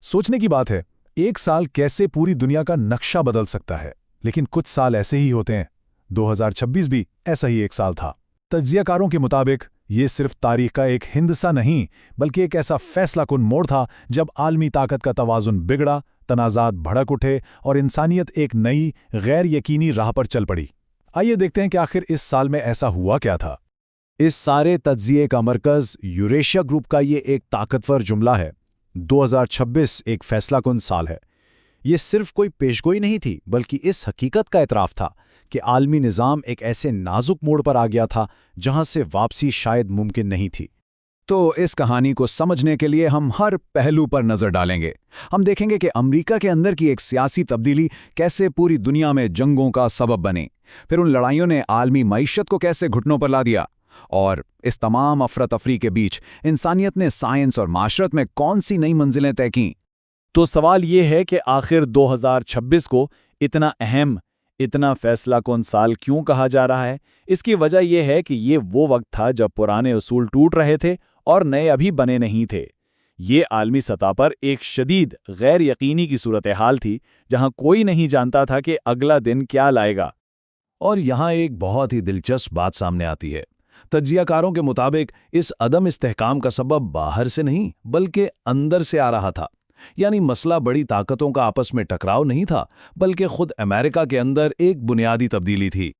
सोचने की बात है, एक साल कैसे पूरी दुनिया का नक्शा बदल सकता है। लेकिन कुछ साल ऐसे ही होते हैं। 2026 भी ऐसा ही एक साल था। तज्जियाकारों के मुताबिक ये सिर्फ तारीख का एक हिंदसा नहीं, बल्कि एक ऐसा फैसलाकुन मोड़ था जब आलमी ताकत का तवाज़ुन बिगड़ा, तनाज़ात भड़क उठे और इंसानियत एक नई, गैर यकीनी राह पर चल पड़ी। आइए देखते हैं कि आखिर इस साल में ऐसा हुआ क्या था। इस सारे तज्जिए का मरकज़ यूरेशिया ग्रुप का ये एक ताकतवर जुमला है। 2026 एक फैसलाकुन साल है। ये सिर्फ कोई पेशगोई नहीं थी, बल्कि इस हकीकत का एतराफ़ था कि आलमी निज़ाम एक ऐसे नाजुक मोड़ पर आ गया था जहां से वापसी शायद मुमकिन नहीं थी। तो इस कहानी को समझने के लिए हम हर पहलू पर नज़र डालेंगे। हम देखेंगे कि अमेरिका के अंदर की एक सियासी तब्दीली कैसे पूरी दुनिया में जंगों का सबब बनी, फिर उन लड़ाइयों ने आलमी मईशत को कैसे घुटनों पर ला दिया, और इस तमाम अफरा-तफरी के बीच इंसानियत ने साइंस और माशरत में कौन सी नई मंजिलें तय कीं। तो सवाल ये है कि आखिर 2026 को इतना अहम, इतना फैसलाकुन साल क्यों कहा जा रहा है? इसकी वजह यह है कि ये वो वक्त था जब पुराने उसूल टूट रहे थे और नए अभी बने नहीं थे। ये आलमी सतह पर एक शदीद गैर यकीनी की सूरत हाल थी, जहां कोई नहीं जानता था कि अगला दिन क्या लाएगा। और यहाँ एक बहुत ही दिलचस्प बात सामने आती है। तज्जियाकारों के मुताबिक इस अदम इस्तेहकाम का सबब बाहर से नहीं, बल्कि अंदर से आ रहा था। यानी मसला बड़ी ताकतों का आपस में टकराव नहीं था, बल्कि खुद अमेरिका के अंदर एक बुनियादी तब्दीली थी।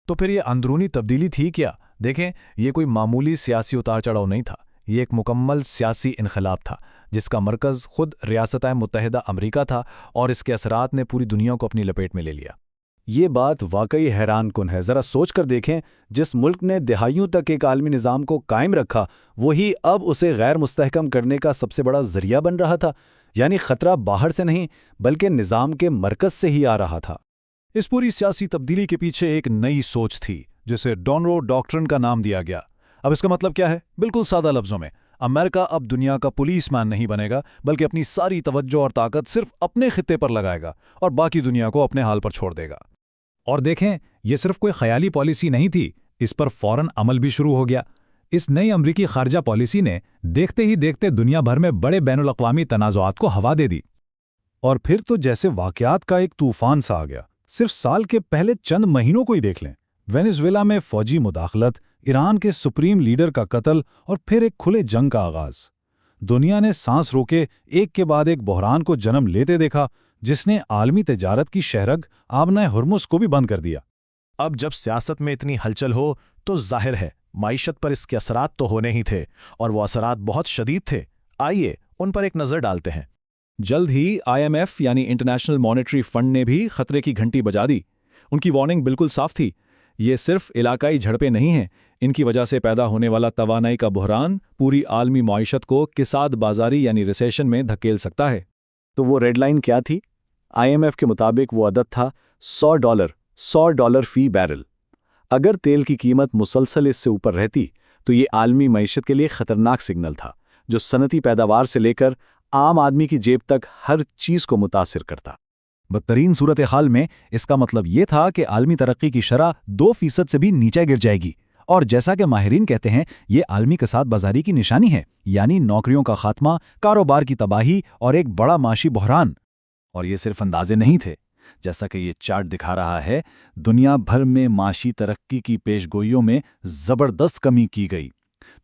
तो फिर ये अंदरूनी तब्दीली थी क्या? देखें, ये कोई मामूली सियासी उतार चढ़ाव नहीं था। ये एक मुकम्मल सियासी इनकलाब था, जिसका मरकज़ खुद रियासत मुत्तहिदा अमरीका था, और इसके असरात ने पूरी दुनिया को अपनी लपेट में ले लिया। ये बात वाकई हैरान कुन है। ज़रा सोच कर देखें, जिस मुल्क ने दहाइयों तक एक आलमी निज़ाम को कायम रखा, वही अब उसे गैर मुस्तहकम करने का सबसे बड़ा ज़रिया बन रहा था। यानी ख़तरा बाहर से नहीं, बल्कि निज़ाम के मरकज़ से ही आ रहा था। इस पूरी सियासी तब्दीली के पीछे एक नई सोच थी, जिसे डॉनरो डॉक्ट्रिन का नाम दिया गया। अब इसका मतलब क्या है? बिल्कुल सादा लफ्ज़ों में, अमेरिका अब दुनिया का पुलिसमैन नहीं बनेगा, बल्कि अपनी सारी तवज्जो और ताकत सिर्फ अपने खित्ते पर लगाएगा और बाकी दुनिया को अपने हाल पर छोड़ देगा। और देखें, यह सिर्फ कोई ख्याली पॉलिसी नहीं थी, इस पर फौरन अमल भी शुरू हो गया। इस नई अमरीकी खारजा पॉलिसी ने देखते ही देखते दुनिया भर में बड़े बैनुल-अक़वामी तनाज़ुआत को हवा दे दी। और फिर तो जैसे वाक़यात का एक तूफ़ान सा आ गया। सिर्फ साल के पहले चंद महीनों को ही देख लें। वेनेज़ुएला में फ़ौजी मुदाखलत, ईरान के सुप्रीम लीडर का कत्ल और फिर एक खुले जंग का आगाज़। दुनिया ने सांस रोके एक के बाद एक बहरान को जन्म लेते देखा, जिसने आलमी तिजारत की शहरग आबना हुर्मुज़ को भी बंद कर दिया। अब जब सियासत में इतनी हलचल हो, तो जाहिर है माइशत पर इसके असरात तो होने ही थे, और वो असरात बहुत शदीद थे। आइए उन पर एक नज़र डालते हैं। जल्द ही IMF यानी इंटरनेशनल मॉनेटरी फंड ने भी खतरे की घंटी बजा दी। उनकी वार्निंग बिल्कुल साफ थी। ये सिर्फ इलाकाई झड़पें नहीं हैं, इनकी वजह से पैदा होने वाला तवानाई का बहरान पूरी आलमी माइशत को किसाद बाजारी यानी रिसेशन में धकेल सकता है। तो वो रेड लाइन क्या थी? IMF के मुताबिक वो अदद था $100 फी बैरल। अगर तेल की कीमत मुसलसल इससे ऊपर रहती, तो ये आलमी मईशत के लिए खतरनाक सिग्नल था, जो सनती पैदावार से लेकर आम आदमी की जेब तक हर चीज़ को मुतासिर करता। बदतरीन सूरत हाल में इसका मतलब ये था कि आलमी तरक्की की शरह 2% से भी नीचे गिर जाएगी, और जैसा कि माहिरीन कहते हैं, ये आलमी कसाद बाजारी की निशानी है, यानी नौकरियों का खात्मा, कारोबार की तबाही और एक बड़ा माशी बहरान। और ये सिर्फ अंदाजे नहीं थे। जैसा कि ये चार्ट दिखा रहा है, दुनिया भर में माशी तरक्की की पेशगोइयों में ज़बरदस्त कमी की गई।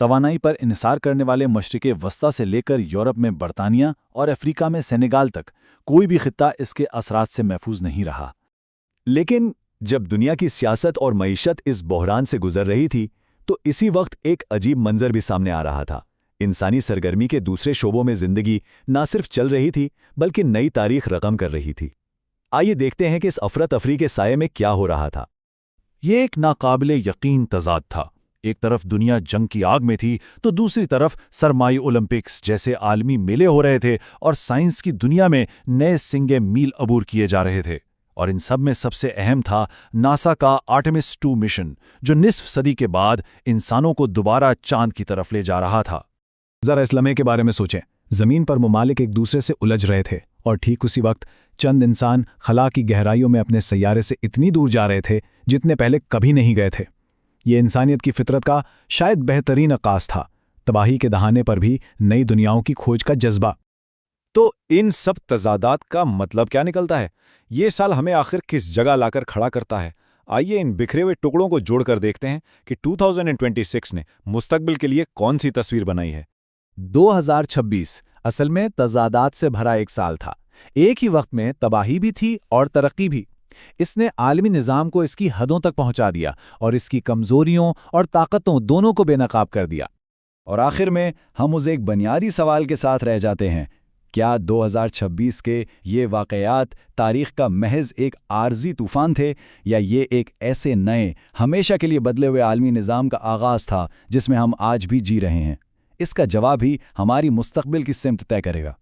तवानाई पर इन्हिसार करने वाले मशरिक़े वस्ता से लेकर यूरोप में बरतानिया और अफ्रीका में सेनेगाल तक कोई भी खित्ता इसके असरात से महफूज नहीं रहा। लेकिन जब दुनिया की सियासत और मईशत इस बहरान से गुजर रही थी, तो इसी वक्त एक अजीब मंजर भी सामने आ रहा था। इंसानी सरगर्मी के दूसरे शोबों में जिंदगी ना सिर्फ चल रही थी, बल्कि नई तारीख रकम कर रही थी। आइए देखते हैं कि इस अफरा तफरी के साये में क्या हो रहा था। ये एक नाकाबिले यकीन तज़ाद था। एक तरफ दुनिया जंग की आग में थी, तो दूसरी तरफ सरमाई ओलंपिक्स जैसे आलमी मेले हो रहे थे और साइंस की दुनिया में नए सिंगे मील अबूर किए जा रहे थे। और इन सब में सबसे अहम था नासा का आर्टेमिस 2 मिशन, जो निस्फ सदी के बाद इंसानों को दोबारा चांद की तरफ ले जा रहा था। ज़रा इस लम्हे के बारे में सोचें। ज़मीन पर ममालिक एक दूसरे से उलझ रहे थे, और ठीक उसी वक्त चंद इंसान खला की गहराइयों में अपने सैयारे से इतनी दूर जा रहे थे जितने पहले कभी नहीं गए थे। ये इंसानियत की फितरत का शायद बेहतरीन अक्कास था, तबाही के दहाने पर भी नई दुनियाओं की खोज का जज्बा। تو ان سب تضادات کا مطلب کیا نکلتا ہے؟ یہ سال ہمیں آخر کس جگہ لا کر کھڑا کرتا ہے؟ آئیے ان بکھرے ہوئے ٹکڑوں کو جوڑ کر دیکھتے ہیں کہ 2026 نے مستقبل کے لیے کون سی تصویر بنائی ہے۔ 2026 اصل میں تضادات سے بھرا ایک سال تھا۔ ایک ہی وقت میں تباہی بھی تھی اور ترقی بھی۔ اس نے عالمی نظام کو اس کی حدوں تک پہنچا دیا اور اس کی کمزوریوں اور طاقتوں دونوں کو بے نقاب کر دیا۔ اور آخر میں ہم اس ایک بنیادی سوال کے ساتھ رہ جاتے ہیں، کیا 2026 کے یہ واقعات تاریخ کا محض ایک عارضی طوفان تھے، یا یہ ایک ایسے نئے، ہمیشہ کے لیے بدلے ہوئے عالمی نظام کا آغاز تھا جس میں ہم آج بھی جی رہے ہیں؟ اس کا جواب ہی ہماری مستقبل کی سمت طے کرے گا۔